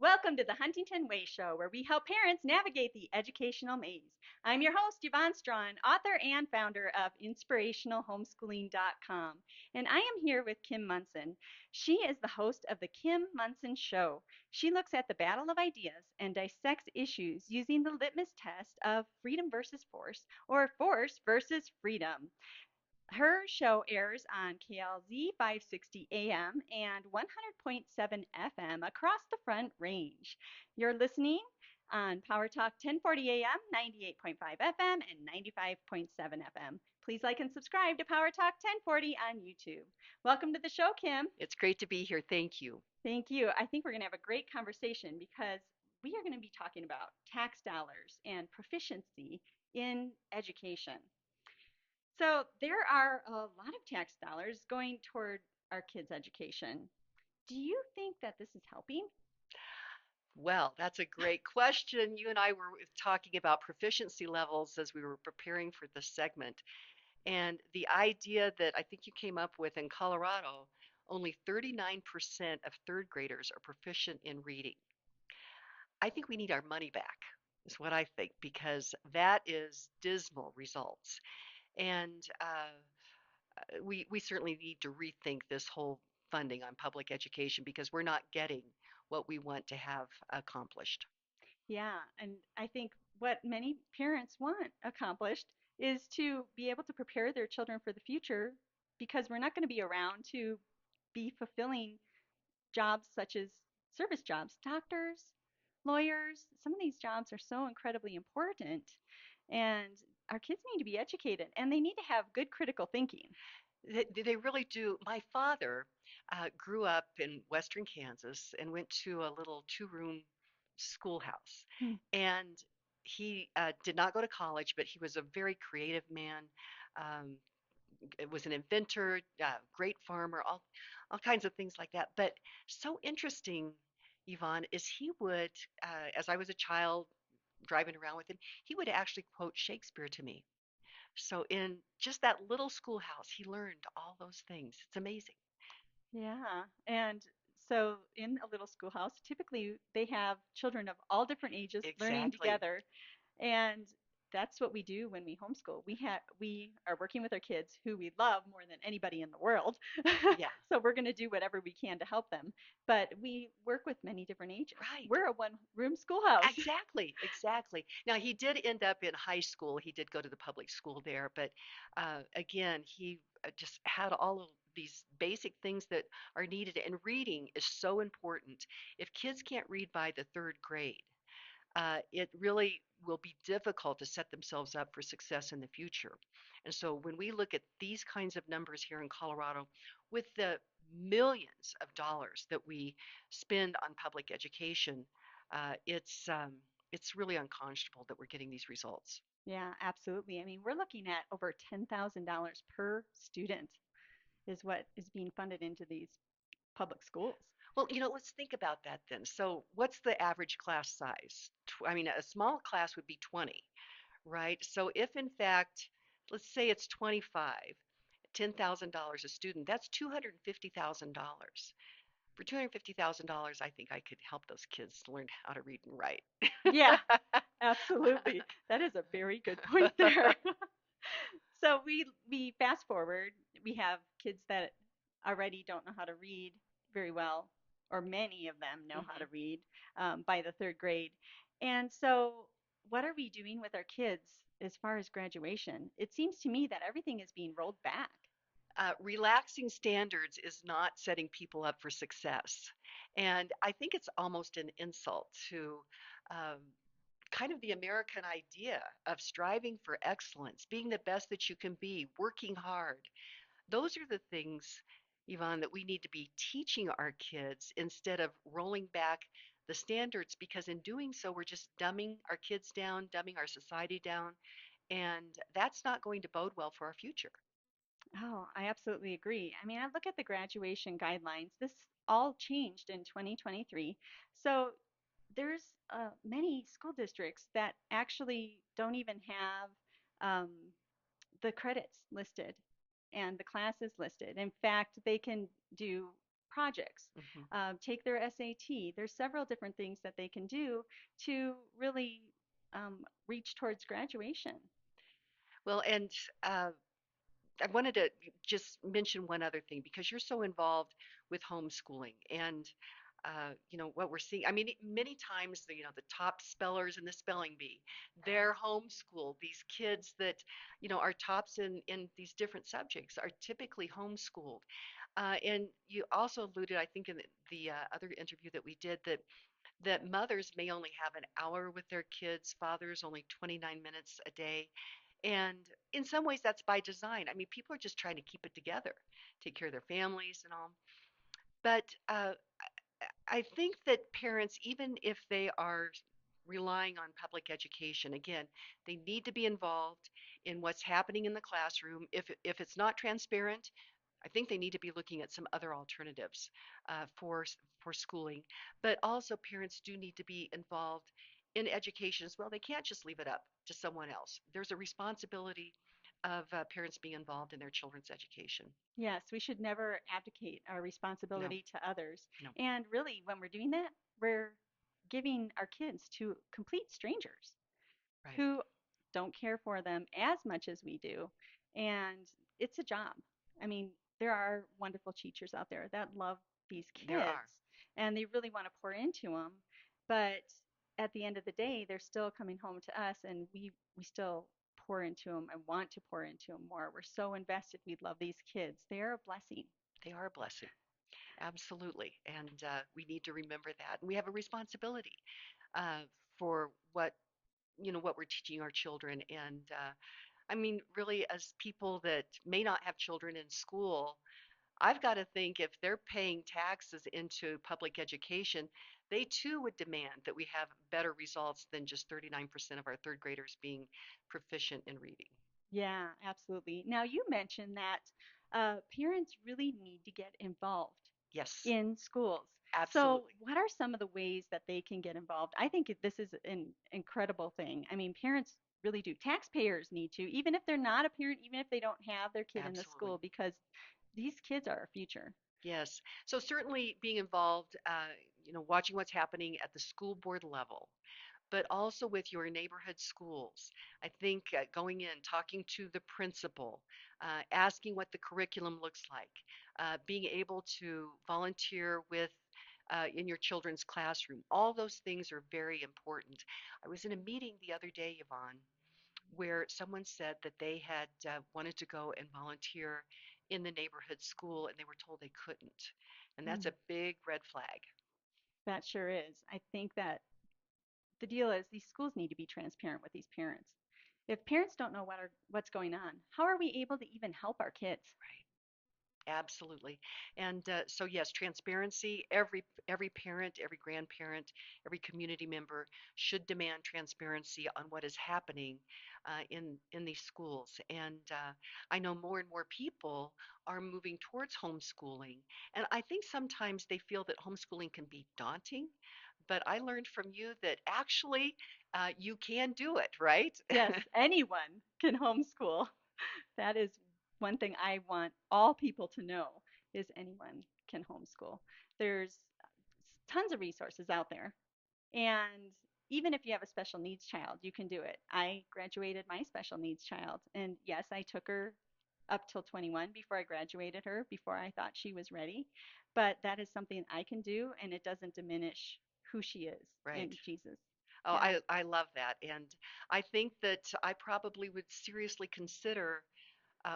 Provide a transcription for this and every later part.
Welcome to the Huntington Way Show, where we help parents navigate the educational maze. I'm your host, Yvonne Strachan, author and founder of InspirationalHomeschooling.com, and I am here with Kim Monson. She is the host of The Kim Monson Show. She looks at the battle of ideas and dissects issues using the litmus test of freedom versus force, or force versus freedom. Her show airs on KLZ 560 AM and 100.7 FM across the Front Range. You're listening on Power Talk 1040 AM, 98.5 FM, and 95.7 FM. Please like and subscribe to Power Talk 1040 on YouTube. Welcome to the show, Kim. It's great to be here. Thank you. Thank you. I think we're going to have a great conversation because we are going to be talking about tax dollars and proficiency in education. So there are a lot of tax dollars going toward our kids' education. Do you think that this is helping? Well, that's a great question. You and I were talking about proficiency levels as we were preparing for this segment. And the idea that I think you came up with in Colorado, only 39% of third graders are proficient in reading. I think we need our money back, is what I think, because that is dismal results. And we certainly need to rethink this whole funding on public education because we're not getting what we want to have accomplished. Yeah, and I think what many parents want accomplished is to be able to prepare their children for the future because we're not going to be around to be fulfilling jobs such as service jobs, doctors, lawyers. Some of these jobs are so incredibly important, and our kids need to be educated and they need to have good critical thinking. They really do. My father grew up in Western Kansas and went to a little two-room schoolhouse. Hmm. And he did not go to college, but he was a very creative man. Um, was an inventor, great farmer, all kinds of things like that. But so interesting, Yvonne, is he would, as I was a child driving around with him, he would actually quote Shakespeare to me. So in just that little schoolhouse, he learned all those things. It's amazing. Yeah. And so in a little schoolhouse, typically they have children of all different ages learning Exactly. together. And that's what we do when we homeschool. We are working with our kids who we love more than anybody in the world. Yeah, So we're going to do whatever we can to help them. But we work with many different ages. right. We're a one room schoolhouse. Exactly, exactly. Now, he did end up in high school. He did go to the public school there, but again, he just had all of these basic things that are needed, and reading is so important. If kids can't read by the third grade, it really will be difficult to set themselves up for success in the future. And so when we look at these kinds of numbers here in Colorado, with the millions of dollars that we spend on public education, it's really unconscionable that we're getting these results. Yeah, absolutely. I mean, we're looking at over $10,000 per student is what is being funded into these public schools. Well, let's think about that then. So, what's the average class size? I mean, a small class would be 20, right? So, if in fact, let's say it's 25, $10,000 a student, that's $250,000. For $250,000, I think I could help those kids learn how to read and write. Yeah, absolutely. That is a very good point there. So we fast forward, we have kids that already don't know how to read very well, or many of them know how to Hmm. read by the third grade. And so what are we doing with our kids as far as graduation? It seems to me that everything is being rolled back. Relaxing standards is not setting people up for success. And I think it's almost an insult to um, kind of the American idea of striving for excellence, being the best that you can be, working hard. Those are the things, Yvonne, that we need to be teaching our kids instead of rolling back the standards, because in doing so, we're just dumbing our kids down, dumbing our society down, and that's not going to bode well for our future. Oh, I absolutely agree. I mean, I look at the graduation guidelines. This all changed in 2023. So there's many school districts that actually don't even have um, the credits listed and the classes listed. In fact, they can do projects, Hmm. take their SAT. There's several different things that they can do to really reach towards graduation. Well, and uh, I wanted to just mention one other thing because you're so involved with homeschooling and what we're seeing. I mean, many times the top spellers in the spelling bee, they're homeschooled. These kids that are tops in these different subjects are typically homeschooled. And you also alluded, I think, in the other interview that we did, that mothers may only have an hour with their kids, fathers only 29 minutes a day. And in some ways, that's by design. I mean, people are just trying to keep it together, take care of their families and all. But I think that parents, even if they are relying on public education, again, they need to be involved in what's happening in the classroom. If it's not transparent, I think they need to be looking at some other alternatives for schooling. But also, parents do need to be involved in education as well. They can't just leave it up to someone else. There's a responsibility of parents being involved in their children's education. Yes, we should never abdicate our No, responsibility to others. no, And really, when we're doing that, we're giving our kids to complete strangers right. who don't care for them as much as we do. And it's a job. I mean, there are wonderful teachers out there that love these There kids are. and they really want to pour into them. But at the end of the day, they're still coming home to us and we still pour into them and want to pour into them more. We're so invested. We love these kids. They are a blessing. They are a blessing. Absolutely. And we need to remember that. And we have a responsibility uh, for what we're teaching our children. And I mean, really, as people that may not have children in school, I've got to think if they're paying taxes into public education, they too would demand that we have better results than just 39% of our third graders being proficient in reading. Yeah, absolutely. Now, you mentioned that parents really need to get involved Yes, in schools. So, absolutely. what are some of the ways that they can get involved? I think this is an incredible thing. I mean, parents really do. Taxpayers need to, even if they're not a parent, even if they don't have their kid in the Absolutely. school, because these kids are our future. Yes. So certainly being involved, watching what's happening at the school board level, but also with your neighborhood schools. I think going in, talking to the principal, asking what the curriculum looks like, being able to volunteer with in your children's classroom. All those things are very important. I was in a meeting the other day, Yvonne, where someone said that they had wanted to go and volunteer in the neighborhood school and they were told they couldn't. And that's Mm, a big red flag. that sure is. I think that the deal is these schools need to be transparent with these parents. If parents don't know what's going on, how are we able to even help our kids? Right. Absolutely. And so yes, transparency. Every parent, every grandparent, every community member should demand transparency on what is happening in these schools. And I know more and more people are moving towards homeschooling. And I think sometimes they feel that homeschooling can be daunting. But I learned from you that actually you can do it, right? Yes, anyone can homeschool. That is one thing I want all people to know is anyone can homeschool. There's tons of resources out there. And even if you have a special needs child, you can do it. I graduated my special needs child. And yes, I took her up till 21 before I graduated her, before I thought she was ready. But that is something I can do, and it doesn't diminish who she is Right. in Jesus. Oh, Yeah. I love that. And I think that I probably would seriously consider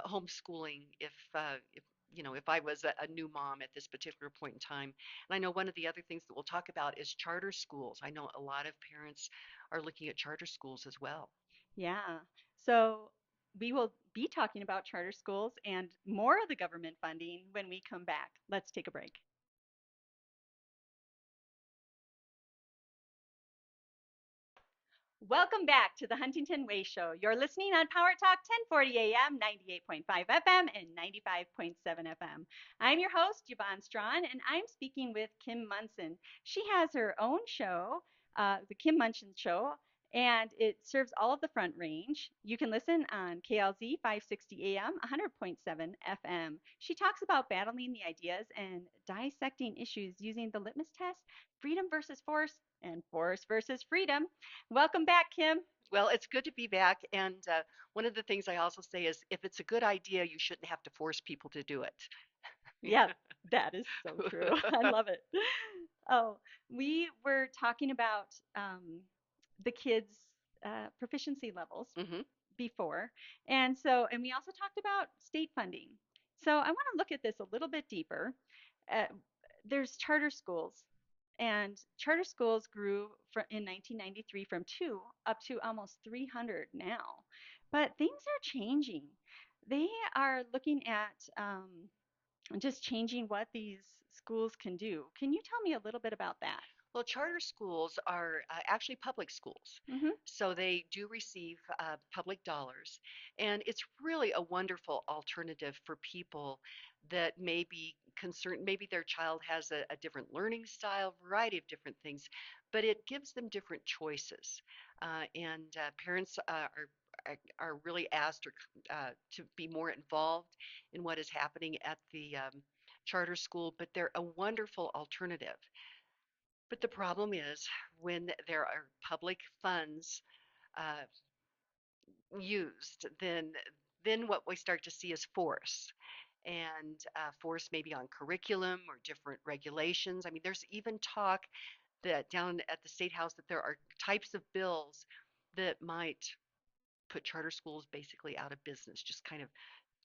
homeschooling if I was a new mom at this particular point in time. And I know one of the other things that we'll talk about is charter schools. I know a lot of parents are looking at charter schools as well. Yeah. So we will be talking about charter schools and more of the government funding when we come back. Let's take a break. Welcome back to the Huntington Way Show. You're listening on Power Talk 1040 AM, 98.5 FM, and 95.7 FM. I'm your host, Yvonne Strachan, and I'm speaking with Kim Monson. She has her own show, The Kim Monson Show, and it serves all of the Front Range. You can listen on KLZ 560 AM, 100.7 FM. She talks about battling the ideas and dissecting issues using the litmus test, freedom versus force, and force versus freedom. Welcome back, Kim. Well, it's good to be back. And one of the things I also say is if it's a good idea, you shouldn't have to force people to do it. Yeah, that is so true. I love it. Oh, we were talking about the kids' proficiency levels Hmm. before. And we also talked about state funding. So I want to look at this a little bit deeper. Uh, there's charter schools, and charter schools grew in 1993 from two up to almost 300 now. But things are changing. They are looking at just changing what these schools can do. Can you tell me a little bit about that? Well, charter schools are actually public schools. Mm-hmm. So they do receive public dollars. And it's really a wonderful alternative for people that may be concerned. Maybe their child has a different learning style, variety of different things, but it gives them different choices. And parents are really asked to be more involved in what is happening at the charter school, but they're a wonderful alternative. But the problem is when there are public funds uh, used, then what we start to see is force, and force maybe on curriculum or different regulations. I mean, there's even talk that down at the State House that there are types of bills that might put charter schools basically out of business, just kind of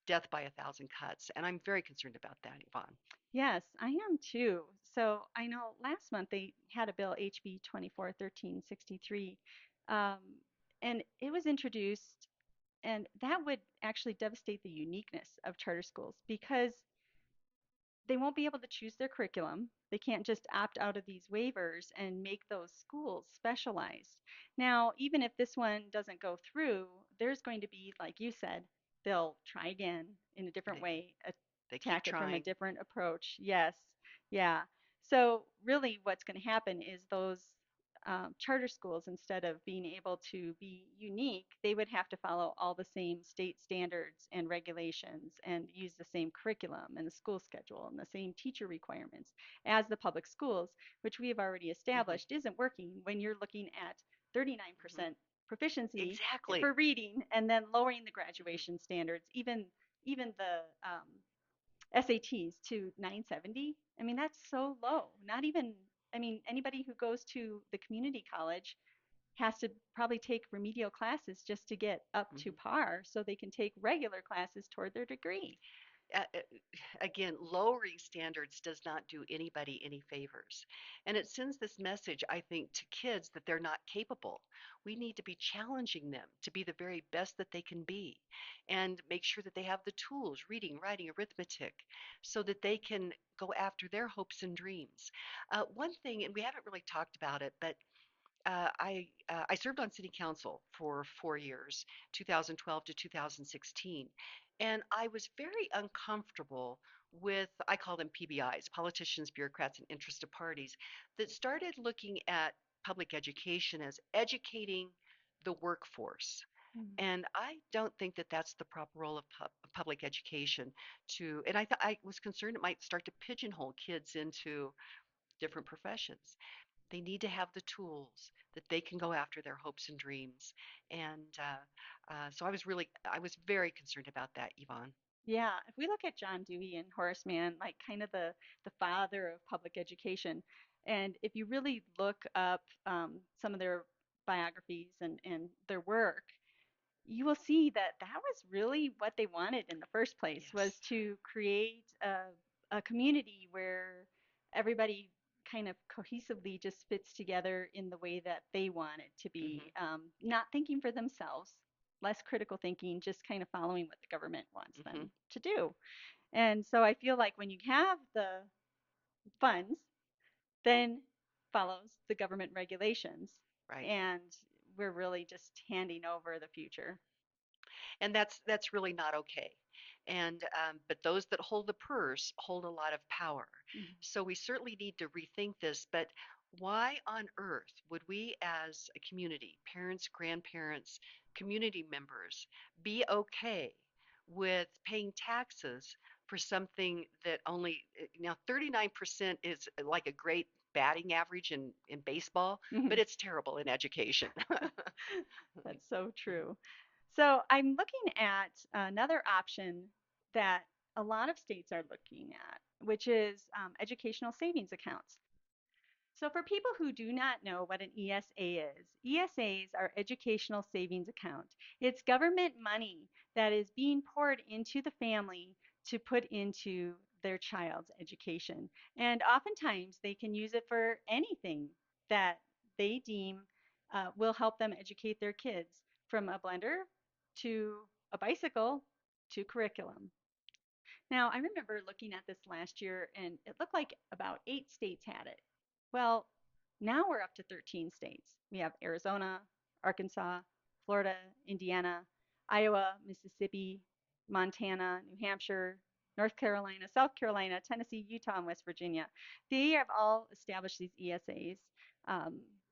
death by a thousand cuts. And I'm very concerned about that, Yvonne. Yes, I am too. So I know last month they had a bill, HB 241363, um, and it was introduced, and that would actually devastate the uniqueness of charter schools because they won't be able to choose their curriculum. They can't just opt out of these waivers and make those schools specialized. Now, even if this one doesn't go through, there's going to be, like you said, they'll try again in a different They way, they keep attack it from a trying. different approach. Yes, yeah. So, really, what's going to happen is those charter schools, instead of being able to be unique, they would have to follow all the same state standards and regulations and use the same curriculum and the school schedule and the same teacher requirements as the public schools, which we have already Hmm. established isn't working when you're looking at Hmm. 39% proficiency Exactly. for reading and then lowering the Hmm. graduation standards, even the SATs to 970. I mean, that's so low. Not even, I mean, anybody who goes to the community college has to probably take remedial classes just to get up to Hmm. par so they can take regular classes toward their degree. uh, uh, Again, lowering standards does not do anybody any favors. And it sends this message, I think, to kids that they're not capable. We need to be challenging them to be the very best that they can be and make sure that they have the tools, reading, writing, arithmetic, so that they can go after their hopes and dreams. One thing, and we haven't really talked about it, but I served on city council for 4 years, 2012 to 2016, and I was very uncomfortable with, I call them PBIs, politicians, bureaucrats, and interested parties, that started looking at public education as educating the workforce. Mm. And I don't think that that's the proper role of public education to, and I was concerned it might start to pigeonhole kids into different professions. They need to have the tools that they can go after their hopes and dreams. And so I was very concerned about that, Yvonne. Yeah, if we look at John Dewey and Horace Mann, like kind of the father of public education, and if you really look up some of their biographies and their work, you will see that that was really what they wanted in the first place was Yes. to create a community where everybody kind of cohesively just fits together in the way that they want it to Hmm. be, not thinking for themselves, less critical thinking, just kind of following what the government wants Hmm. them to do. And so I feel like when you have the funds, then follows the government regulations, Right. and we're really just handing over the future. And that's really not okay. And but those that hold the purse hold a lot of power. Mhm. So we certainly need to rethink this. But why on earth would we as a community, parents, grandparents, community members, be okay with paying taxes for something that only, now 39% is like a great batting average in baseball, but it's terrible in education. That's so true. So I'm looking at another option that a lot of states are looking at, which is educational savings accounts. So, for people who do not know what an ESA is, ESAs are educational savings account. It's government money that is being poured into the family to put into their child's education. And oftentimes they can use it for anything that they deem will help them educate their kids, from a blender to a bicycle to curriculum. Now, I remember looking at this last year and it looked like about 8 states had it. Well, now we're up to 13 states. We have Arizona, Arkansas, Florida, Indiana, Iowa, Mississippi, Montana, New Hampshire, North Carolina, South Carolina, Tennessee, Utah, and West Virginia. They have all established these ESAs,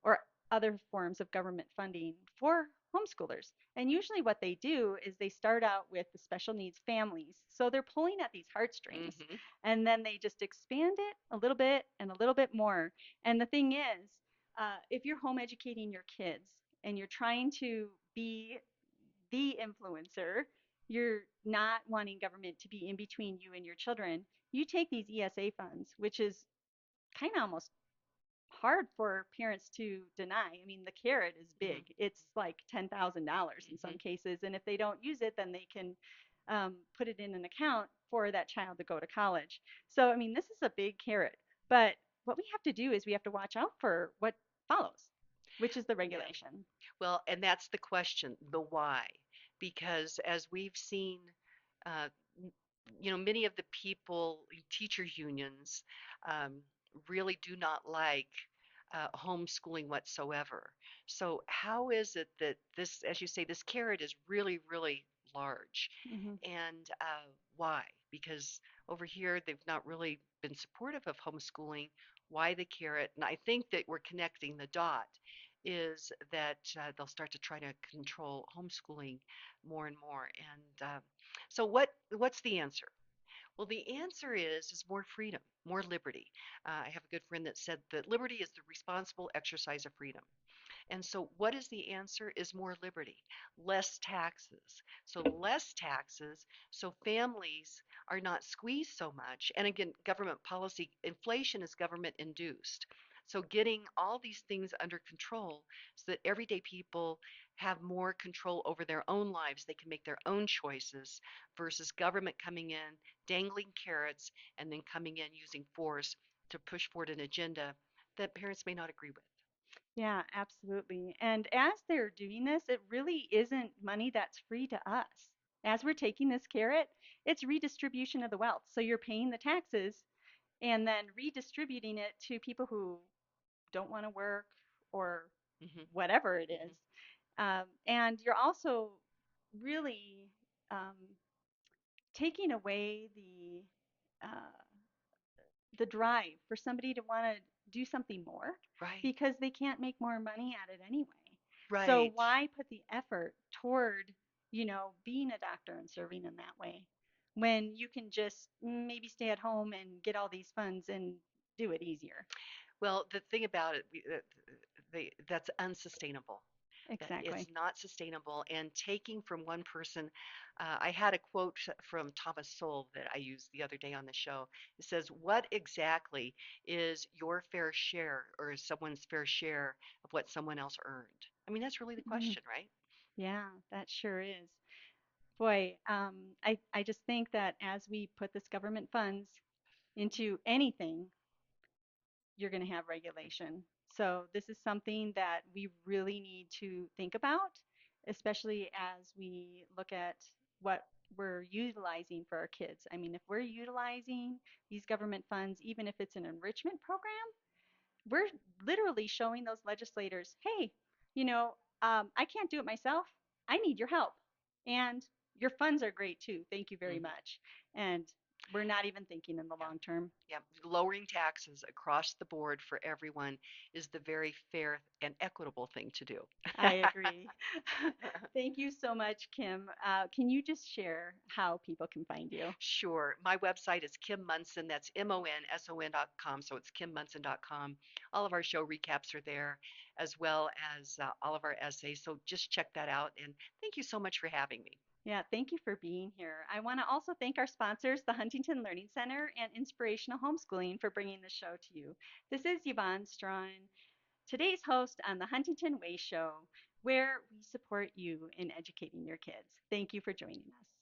or other forms of government funding for homeschoolers. And usually, what they do is they start out with the special needs families. So they're pulling at these heartstrings, Hmm. and then they just expand it a little bit and a little bit more. And the thing is, if you're home educating your kids and you're trying to be the influencer, you're not wanting government to be in between you and your children, you take these ESA funds, which is kind of almost hard for parents to deny. I mean, the carrot is Hmm. big. It's like $10,000 in Hmm. some cases, and if they don't use it, then they can put it in an account for that child to go to college. So, I mean, this is a big carrot. But what we have to do is we have to watch out for what follows, which is the Yeah. regulation. Well, and that's the question, the why. Because as we've seen, uh, many of the people, teacher unions, um, really do not like homeschooling whatsoever. So, how is it that this, as you say, this carrot is really, really large? Hmm. And why? Because over here, they've not really been supportive of homeschooling. Why the carrot? And I think that we're connecting the dot is that they'll start to try to control homeschooling more and more. And so, what's the answer? Well, the answer is more freedom, more liberty. I have a good friend that said that liberty is the responsible exercise of freedom. And so, what is the answer? Is more liberty, less taxes. So, less taxes, so families are not squeezed so much. And again, government policy, inflation is government induced. So, getting all these things under control so that everyday people have more control over their own lives. They can make their own choices versus government coming in, dangling carrots, and then coming in using force to push forward an agenda that parents may not agree with. Yeah, absolutely. And as they're doing this, it really isn't money that's free to us. As we're taking this carrot, it's redistribution of the wealth. So you're paying the taxes and then redistributing it to people who don't want to work or Hmm. whatever it is. Hmm. And you're also really um, taking away uh, the drive for somebody to want to do something more Right, because they can't make more money at it anyway. So right. why put the effort toward, being a doctor and serving in that way when you can just maybe stay at home and get all these funds and do it easier? Well, the thing about it, that's unsustainable. That it's Exactly. not sustainable. And taking from one person, I had a quote from Thomas Sowell that I used the other day on the show. It says, "What exactly is your fair share, or is someone's fair share of what someone else earned?" I mean, that's really the Mhm. question, right? Yeah, that sure is. Boy, I just think that as we put this government funds into anything, you're going to have regulation. So this is something that we really need to think about, especially as we look at what we're utilizing for our kids. I mean, if we're utilizing these government funds, even if it's an enrichment program, we're literally showing those legislators, hey, you know, I can't do it myself. I need your help. And your funds are great too. Thank you very Hmm. much. And We're not even thinking in the Yeah. long term. Yeah. Lowering taxes across the board for everyone is the very fair and equitable thing to do. I agree. Thank you so much, Kim. Can you just share how people can find you? Sure. My website is Kim Monson. That's MONSON.com. So it's KimMonson.com. All of our show recaps are there, as well as all of our essays. So just check that out. And thank you so much for having me. Yeah, thank you for being here. I want to also thank our sponsors, the Huntington Learning Center and Inspirational Homeschooling, for bringing the show to you. This is Yvonne Strachan, today's host on the Huntington Way Show, where we support you in educating your kids. Thank you for joining us.